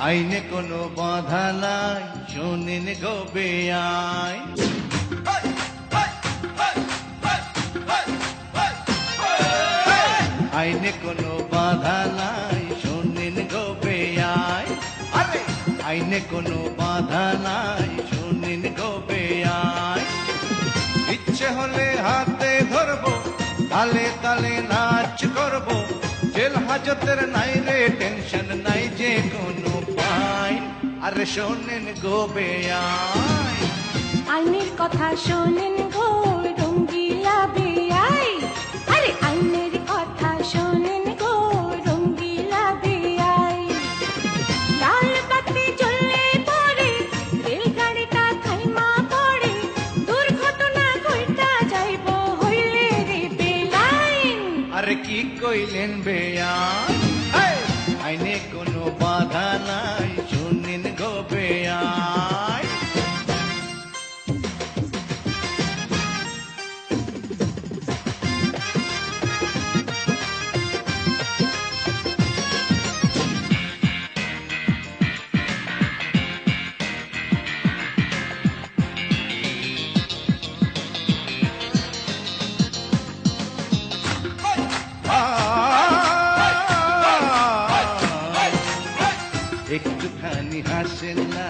আইনে কোনো বাধা নাই, শোনেন গো বেআই। আইনে কোনো বাধা নাই, শোনেন গো বেআই। আইনে কোনো বাধা নাই, শোনেন গো বেআই। ইচ্ছে হলে হাতে ধরবো, তালে তালে নাচ করবো, জেল হাজতের নাই রে টেনশন নাই যে কোনো ফাইন। আরে শোনেন গো বেআই, আইনের কথা শোনেন গো রঙ্গিলা বেআই। আরে আইনের কথা শোনেন গো রঙ্গিলা বেআই। লাল বাতি জ্বললে পরে রেলগাড়িটা থাইমা পড়ে, দুর্ঘটনা ঘইটা যাইব হইলে রে বেলাইন। আরে কি কইলেন বেআই, আইনে কোনো বাধা নাই, শোনেন গো বেআই। একটুখানি হাসেন না,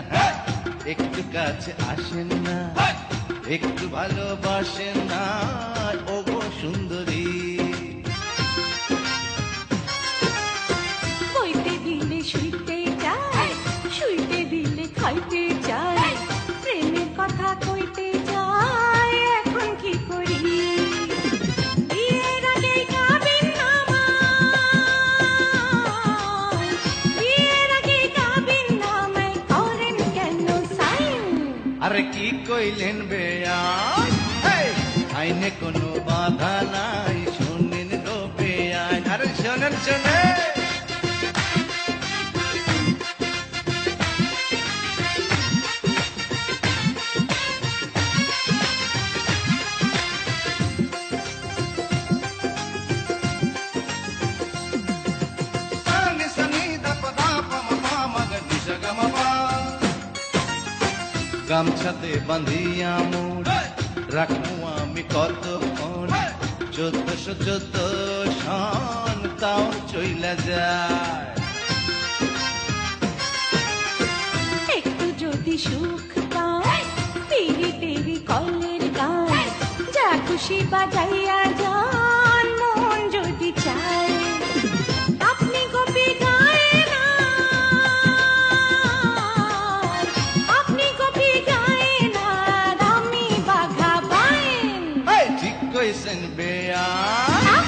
একটু কাছে আসেন না, একটু ভালোবাসেন না ও গো সুন্দরী। বইতে দিলে শুইতে চায়, শুইতে দিলে খাইতে চায়, প্রেমের কথা কইতে চায়, এখন কি করি? বিয়ের আগে কাবিন নামায়, বিয়ের আগে কাবিন নামায় করেন কেন সাইন? আরে কি কইলেন বেআই, আইনে কোনো বাধা নাই, শোনেন গো বেআই। আরে শোনেন শোনেন, গামছাতে বাঁধিয়া মোর রাখবো আমি কতক্ষণ, 1414 সন তাও চইলা যায়। একটু যদি সুখ পায়, তেরি তেরি কলের গান, যা খুশি বাজাইয়া যান, মন যদি চায়। আপনি গোপী গায়ে না, আপনি গোপী গায়ে না, আমি বাঘা বাইন। ঠিক কইছেন বেআই,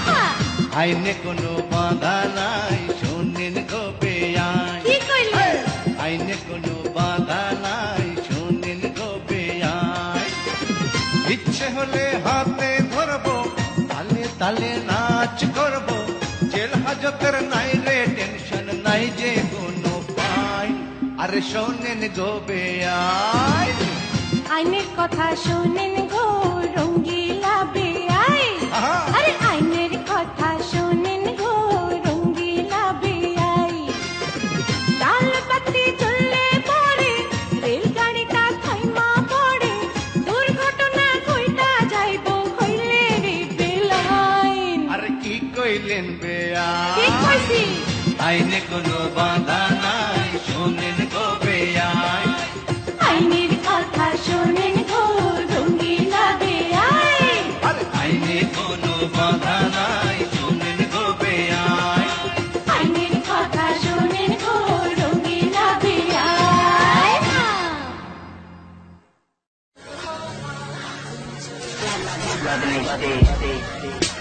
আইনে কোনো বাধা নাই, শোনেন গো বেআই। কি কইলেন? আইনে কোনো বাধা নাই, শোনেন গো বেআই। ইচ্ছে হলে হাতে ধরবো, তালে তালে নাচ করবো, জেল হাজতের নাই রে টেনশন নাই যে কোনো ফাইন। আরে শোনেন গো বেআই, আইনের কথা শোনেন গো রঙ্গিলা বেআই। আরে আইনের কথা শোনেন গো রঙ্গিলা বেআই। লাল বাতি জ্বললে পরে রেলগাড়িটা থাইমা পড়ে, দুর্ঘটনা ঘইটা যাইব হইলে রে বেলাইন। আরে কি কইলেন কি বেআই, কইছি? আইনে কোনো বাধা নাই, শোনেন গো বেআই। আইনের কথা শোনেন গো রঙ্গিলা বেআই। আরে আইনে কোনো বাধা নাই, শোনেন গো বেআই। আইনের কথা শোনেন গো রঙ্গিলা বেআই। Loving stage.